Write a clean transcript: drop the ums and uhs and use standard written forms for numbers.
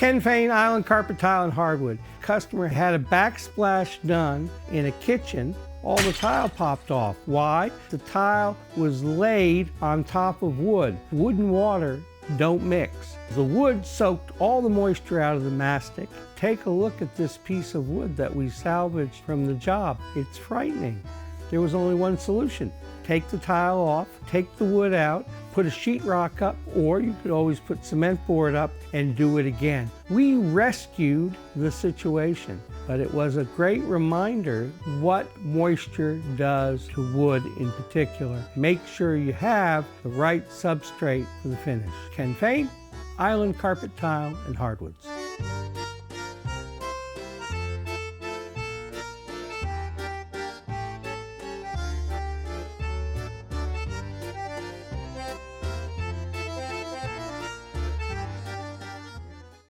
Ken Fain, Island Carpet Tile and Hardwood. Customer had a backsplash done in a kitchen. All the tile popped off. Why? The tile was laid on top of wood. Wood and water don't mix. The wood soaked all the moisture out of the mastic. Take a look at this piece of wood that we salvaged from the job. It's frightening. There was only one solution. Take the tile off, take the wood out, put a sheetrock up, or you could always put cement board up and do it again. We rescued the situation, but it was a great reminder what moisture does to wood in particular. Make sure you have the right substrate for the finish. Ken Fain, Island Carpet Tile and Hardwoods.